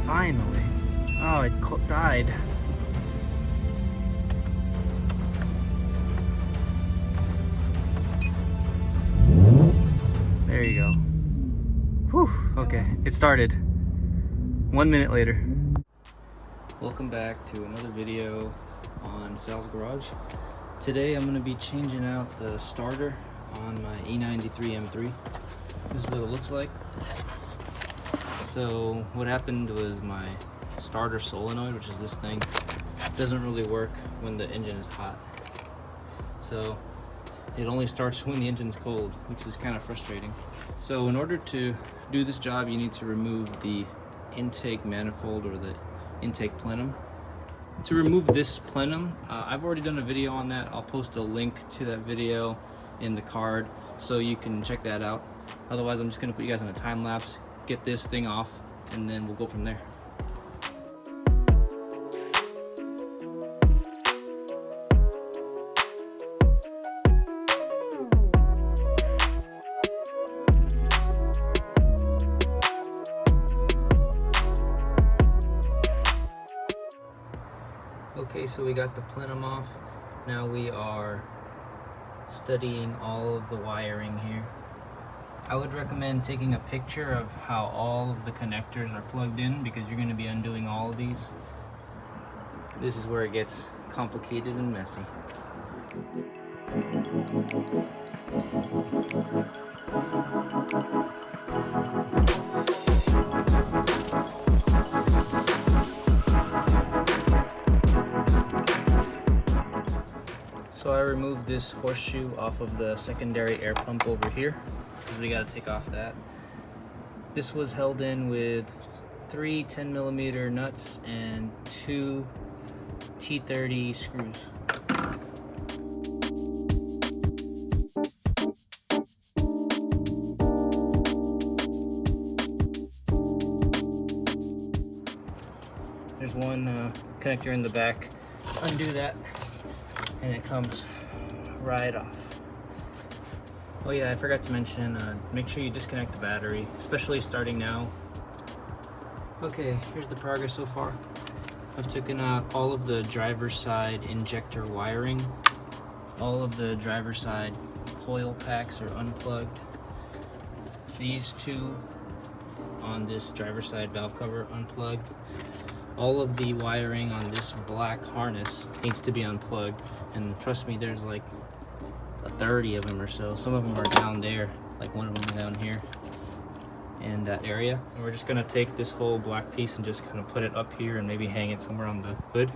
Finally. Oh, it died. There you go. Whew, okay, it started. 1 minute later. Welcome back to another video on Sal's Garage. Today I'm going to be changing out the starter on my E93 M3. This is what it looks like. So what happened was my starter solenoid, which is this thing, doesn't really work when the engine is hot. So it only starts when the engine's cold, which is kind of frustrating. So in order to do this job, you need to remove the intake manifold or the intake plenum. To remove this plenum, I've already done a video on that. I'll post a link to that video in the card so you can check that out. Otherwise, I'm just going to put you guys on a time lapse, get this thing off, and then we'll go from there. Okay, so we got the plenum off. Now we are studying all of the wiring here. I would recommend taking a picture of how all of the connectors are plugged in, because you're going to be undoing all of these. This is where it gets complicated and messy. So I removed this horseshoe off of the secondary air pump over here, because we got to take off that. This was held in with 3 10mm nuts and 2 T30 screws. There's one connector in the back. Undo that, and it comes right off. Oh yeah, I forgot to mention, make sure you disconnect the battery, especially starting now. Okay, here's the progress so far. I've taken out all of the driver's side injector wiring. All of the driver's side coil packs are unplugged. These two on this driver's side valve cover unplugged. All of the wiring on this black harness needs to be unplugged, and trust me, there's like 30 of them or so. Some of them are down there, like one of them down here in that area. And we're just gonna take this whole black piece and just kind of put it up here and maybe hang it somewhere on the hood.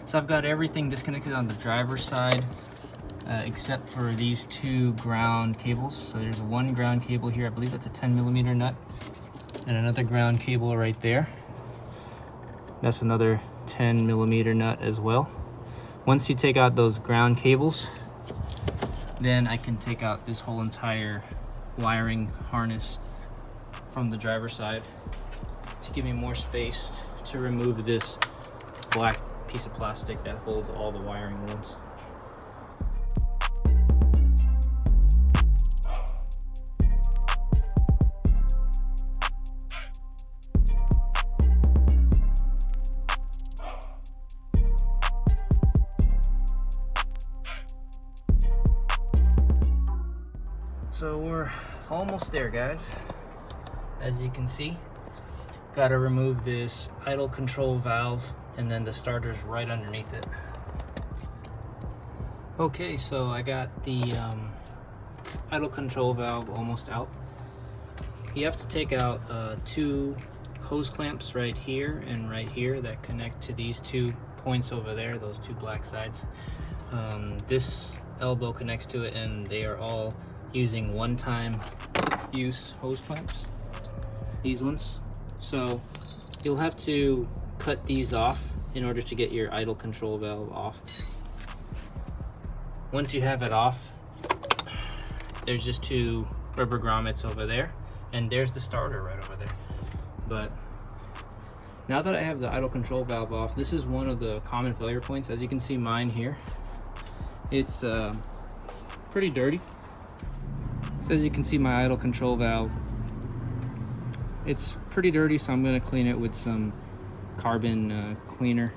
So I've got everything disconnected on the driver's side, except for these 2 ground cables. So there's one ground cable here, I believe that's a 10mm nut, and another ground cable right there. That's another 10mm nut as well. Once you take out those ground cables, then I can take out this whole entire wiring harness from the driver's side to give me more space to remove this black piece of plastic that holds all the wiring looms. So we're almost there, guys. As you can see, gotta remove this idle control valve, and then the starter's right underneath it. Okay, so I got the idle control valve almost out. You have to take out 2 hose clamps right here and right here that connect to these 2 points over there, those 2 black sides. This elbow connects to it, and they are all using one-time use hose clamps, these ones. So you'll have to cut these off in order to get your idle control valve off. Once you have it off, there's just 2 rubber grommets over there, and there's the starter right over there. But now that I have the idle control valve off, this is one of the common failure points. As you can see, mine here, it's pretty dirty. So as you can see, my idle control valve It's pretty dirty, so I'm going to clean it with some carbon cleaner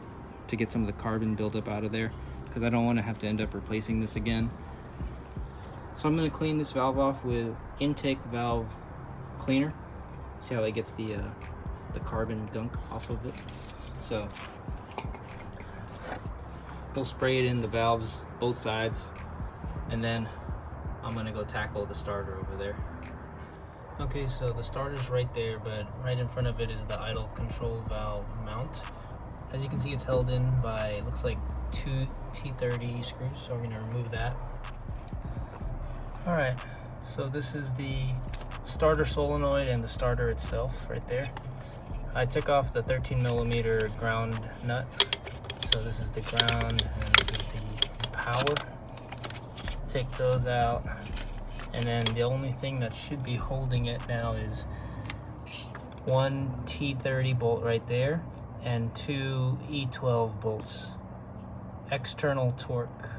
to get some of the carbon buildup out of there, because I don't want to have to end up replacing this again. So I'm going to clean this valve off with intake valve cleaner. See how it gets the carbon gunk off of it. So we'll spray it in the valves, both sides, and then I'm going to go tackle the starter over there. Okay, so the starter's right there, but right in front of it is the idle control valve mount. As you can see, it's held in by, it looks like 2 T30 screws, so we're gonna remove that. Alright, so this is the starter solenoid and the starter itself right there. I took off the 13mm ground nut. So this is the ground and this is the power. Take those out. And then the only thing that should be holding it now is one T30 bolt right there and 2 E12 bolts. External torque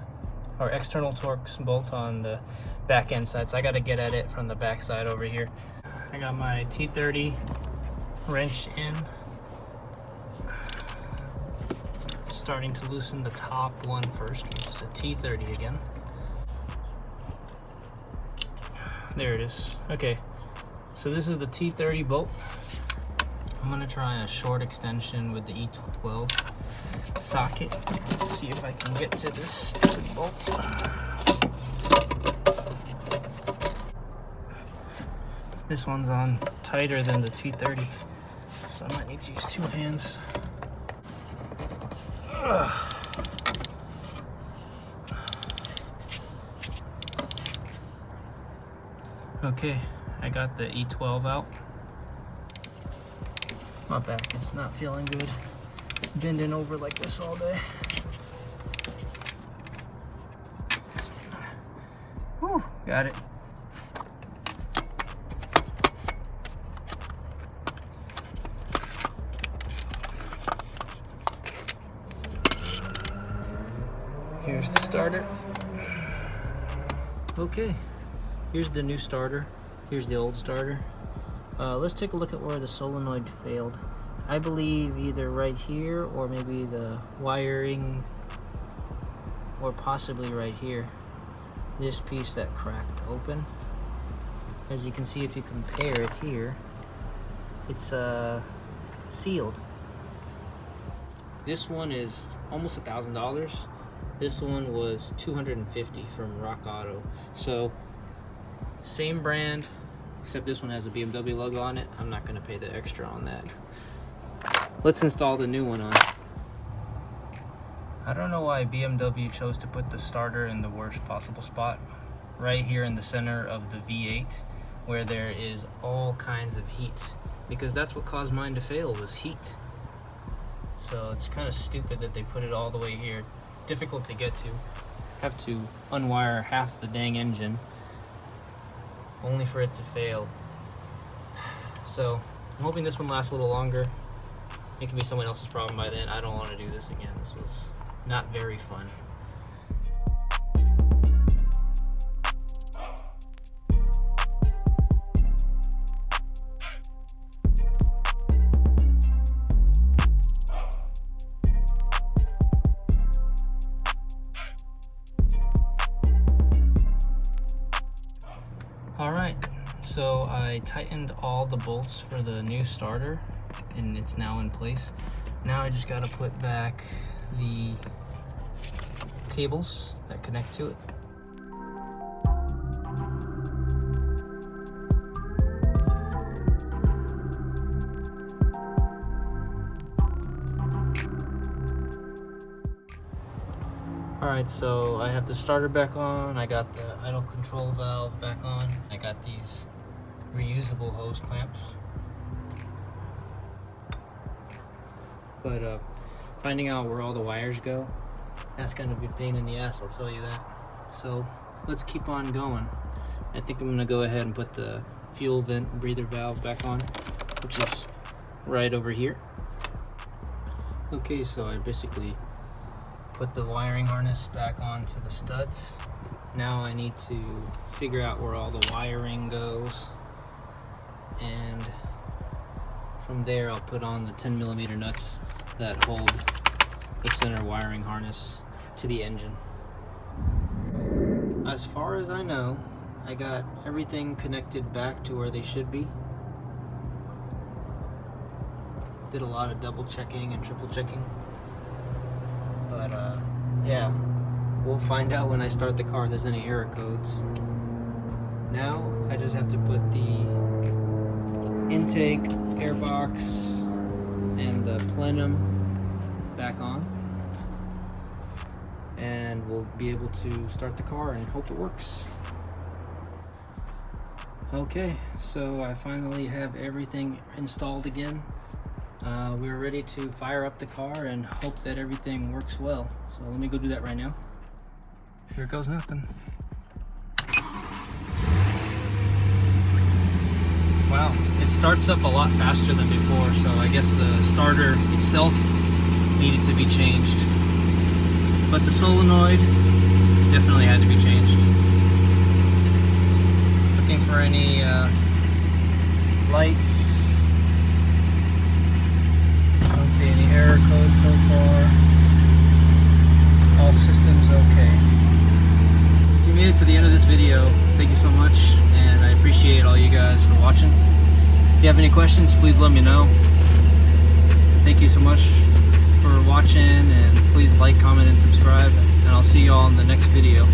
bolts on the back end side. So I got to get at it from the back side over here. I got my T30 wrench in. Starting to loosen the top one first, which is a T30 again. There it is. Okay, so this is the T30 bolt. I'm gonna try a short extension with the E12 socket. Let's see if I can get to this bolt. This one's on tighter than the T30, so I might need to use 2 hands. Okay, I got the E12 out. My back is not feeling good. Bending over like this all day. Whew, got it. Here's the starter. Okay. Here's the new starter. Here's the old starter. Let's take a look at where the solenoid failed. I believe either right here or maybe the wiring, or possibly right here. This piece that cracked open. As you can see, if you compare it here, it's sealed. This one is almost $1,000. This one was $250 from Rock Auto. So same brand, except this one has a BMW logo on it. I'm not going to pay the extra on that. Let's install the new one on. I don't know why BMW chose to put the starter in the worst possible spot, right here in the center of the V8, where there is all kinds of heat, because that's what caused mine to fail, was heat. So it's kind of stupid that they put it all the way here. Difficult to get to. Have to unwire half the dang engine only for it to fail. So I'm hoping this one lasts a little longer. It can be someone else's problem by then. I don't want to do this again. This was not very fun. Alright, so I tightened all the bolts for the new starter and it's now in place. Now I just gotta put back the cables that connect to it. Alright, so I have the starter back on, I got the idle control valve back on, I got these reusable hose clamps. But finding out where all the wires go, that's gonna be a pain in the ass, I'll tell you that. So let's keep on going. I think I'm gonna go ahead and put the fuel vent breather valve back on, which is right over here. Okay, so I basically put the wiring harness back onto the studs. Now I need to figure out where all the wiring goes and from there I'll put on the 10mm nuts that hold the center wiring harness to the engine. As far as I know, I got everything connected back to where they should be. Did a lot of double checking and triple checking. But yeah, we'll find out when I start the car if there's any error codes. Now I just have to put the intake, airbox, and the plenum back on, and we'll be able to start the car and hope it works. Okay, so I finally have everything installed again. We're ready to fire up the car and hope that everything works well. So let me go do that right now. Here goes nothing. Wow, it starts up a lot faster than before, so I guess the starter itself needed to be changed. But the solenoid definitely had to be changed. Looking for any lights. Don't see any error codes so far. All systems okay. If you made it to the end of this video, thank you so much, and I appreciate all you guys for watching. If you have any questions, please let me know. Thank you so much for watching, and please like, comment, and subscribe, and I'll see you all in the next video.